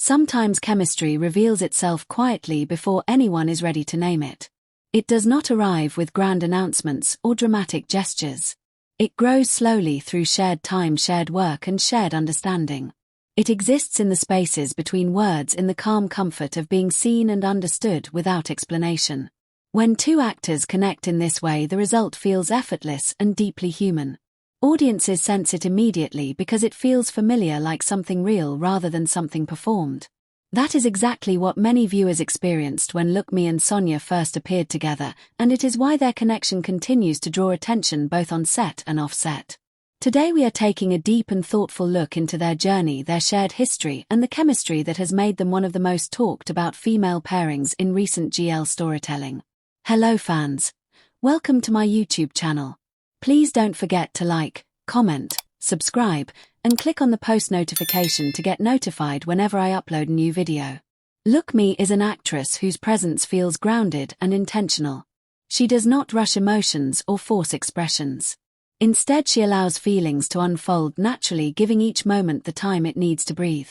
Sometimes chemistry reveals itself quietly before anyone is ready to name it. It does not arrive with grand announcements or dramatic gestures. It grows slowly through shared time, shared work, and shared understanding. It exists in the spaces between words, in the calm comfort of being seen and understood without explanation. When two actors connect in this way, the result feels effortless and deeply human. Audiences sense it immediately because it feels familiar, like something real rather than something performed. That is exactly what many viewers experienced when Lookhmee and Sonya first appeared together, and it is why their connection continues to draw attention both on set and off set. Today we are taking a deep and thoughtful look into their journey, their shared history, and the chemistry that has made them one of the most talked about female pairings in recent GL storytelling. Hello fans. Welcome to my YouTube channel. Please don't forget to like, comment, subscribe, and click on the post notification to get notified whenever I upload a new video. Lookme is an actress whose presence feels grounded and intentional. She does not rush emotions or force expressions. Instead, she allows feelings to unfold naturally, giving each moment the time it needs to breathe.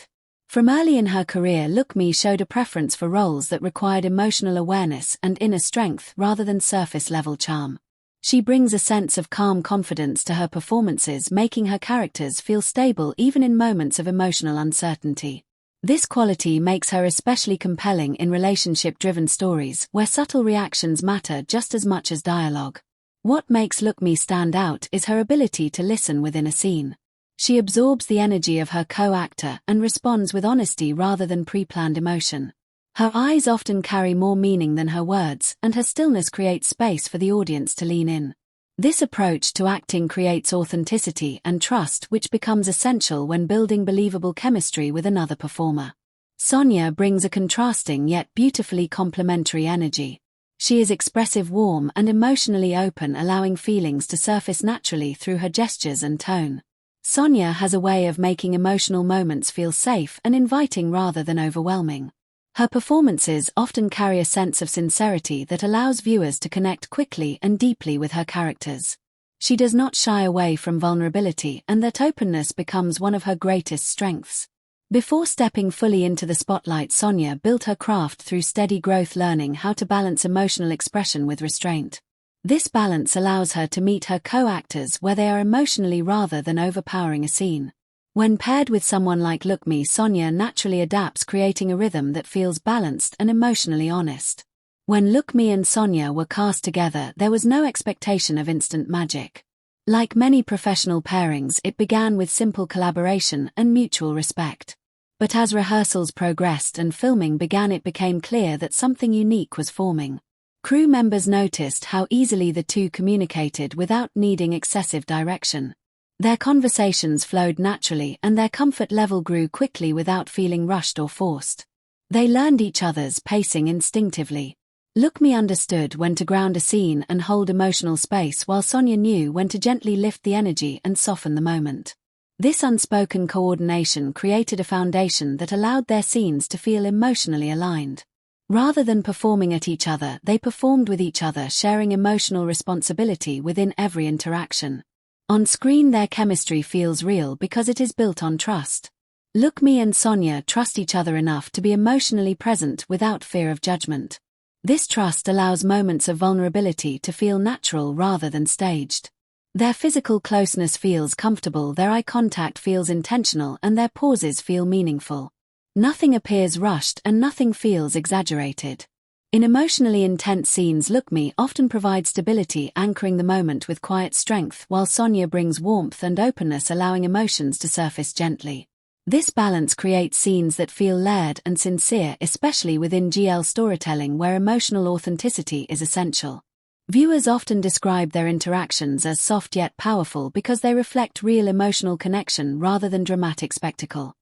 From early in her career, Lookme showed a preference for roles that required emotional awareness and inner strength rather than surface-level charm. She brings a sense of calm confidence to her performances, making her characters feel stable even in moments of emotional uncertainty. This quality makes her especially compelling in relationship-driven stories where subtle reactions matter just as much as dialogue. What makes Lookme stand out is her ability to listen within a scene. She absorbs the energy of her co-actor and responds with honesty rather than pre-planned emotion. Her eyes often carry more meaning than her words, and her stillness creates space for the audience to lean in. This approach to acting creates authenticity and trust, which becomes essential when building believable chemistry with another performer. Sonia brings a contrasting yet beautifully complementary energy. She is expressive, warm, and emotionally open, allowing feelings to surface naturally through her gestures and tone. Sonia has a way of making emotional moments feel safe and inviting rather than overwhelming. Her performances often carry a sense of sincerity that allows viewers to connect quickly and deeply with her characters. She does not shy away from vulnerability, and that openness becomes one of her greatest strengths. Before stepping fully into the spotlight, Sonia built her craft through steady growth, learning how to balance emotional expression with restraint. This balance allows her to meet her co-actors where they are emotionally rather than overpowering a scene. When paired with someone like Lookme, Sonia naturally adapts, creating a rhythm that feels balanced and emotionally honest. When Lookme and Sonya were cast together, there was no expectation of instant magic. Like many professional pairings, it began with simple collaboration and mutual respect. But as rehearsals progressed and filming began, it became clear that something unique was forming. Crew members noticed how easily the two communicated without needing excessive direction. Their conversations flowed naturally, and their comfort level grew quickly without feeling rushed or forced. They learned each other's pacing instinctively. Lookme understood when to ground a scene and hold emotional space, while Sonya knew when to gently lift the energy and soften the moment. This unspoken coordination created a foundation that allowed their scenes to feel emotionally aligned. Rather than performing at each other, they performed with each other, sharing emotional responsibility within every interaction. On screen, their chemistry feels real because it is built on trust. Lookme and Sonya trust each other enough to be emotionally present without fear of judgment. This trust allows moments of vulnerability to feel natural rather than staged. Their physical closeness feels comfortable, their eye contact feels intentional, and their pauses feel meaningful. Nothing appears rushed and nothing feels exaggerated. In emotionally intense scenes, Lookme often provides stability, anchoring the moment with quiet strength, while Sonya brings warmth and openness, allowing emotions to surface gently. This balance creates scenes that feel layered and sincere, especially within GL storytelling where emotional authenticity is essential. Viewers often describe their interactions as soft yet powerful because they reflect real emotional connection rather than dramatic spectacle.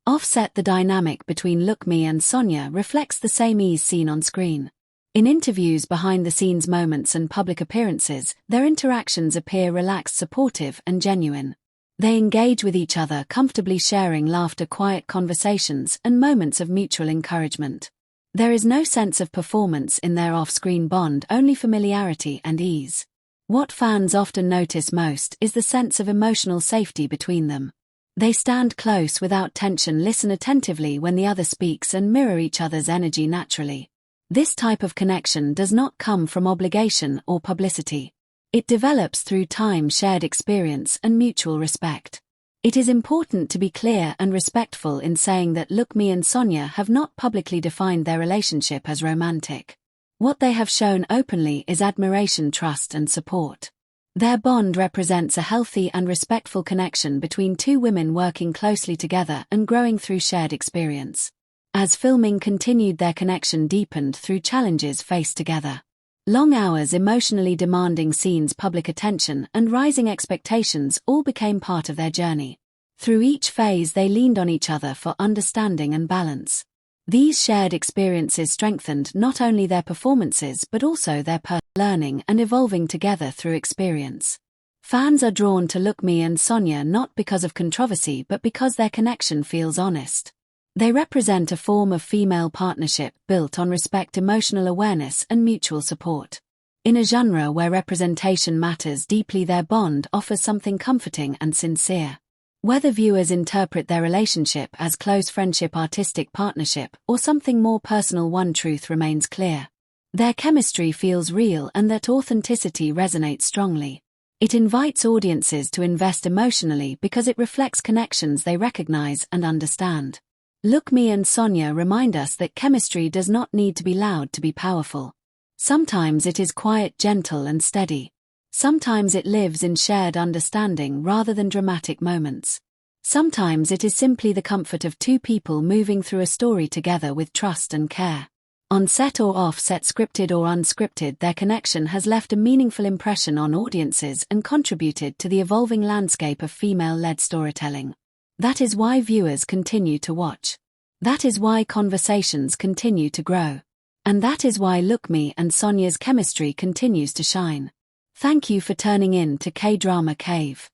Offset, the dynamic between Lookme and Sonya reflects the same ease seen on screen. In interviews, behind-the-scenes moments, and public appearances, their interactions appear relaxed, supportive, and genuine. They engage with each other comfortably, sharing laughter, quiet conversations, and moments of mutual encouragement. There is no sense of performance in their off-screen bond, only familiarity and ease. What fans often notice most is the sense of emotional safety between them. They stand close without tension, listen attentively when the other speaks, and mirror each other's energy naturally. This type of connection does not come from obligation or publicity. It develops through time, shared experience, and mutual respect. It is important to be clear and respectful in saying that Lookhmee and Sonya have not publicly defined their relationship as romantic. What they have shown openly is admiration, trust, and support. Their bond represents a healthy and respectful connection between two women working closely together and growing through shared experience. As filming continued, their connection deepened through challenges faced together. Long hours, emotionally demanding scenes, public attention, and rising expectations all became part of their journey. Through each phase, they leaned on each other for understanding and balance. These shared experiences strengthened not only their performances but also their learning and evolving together through experience. Fans are drawn to Lookhmee and Sonya not because of controversy but because their connection feels honest. They represent a form of female partnership built on respect, emotional awareness, and mutual support. In a genre where representation matters deeply, their bond offers something comforting and sincere. Whether viewers interpret their relationship as close friendship, artistic partnership, or something more personal, one truth remains clear. Their chemistry feels real, and that authenticity resonates strongly. It invites audiences to invest emotionally because it reflects connections they recognize and understand. Lookhmee and Sonya remind us that chemistry does not need to be loud to be powerful. Sometimes it is quiet, gentle, and steady. Sometimes it lives in shared understanding rather than dramatic moments. Sometimes it is simply the comfort of two people moving through a story together with trust and care. On set or off set, scripted or unscripted, their connection has left a meaningful impression on audiences and contributed to the evolving landscape of female-led storytelling. That is why viewers continue to watch. That is why conversations continue to grow. And that is why Lookhmee and Sonya's chemistry continues to shine. Thank you for turning in to K-Drama Cave.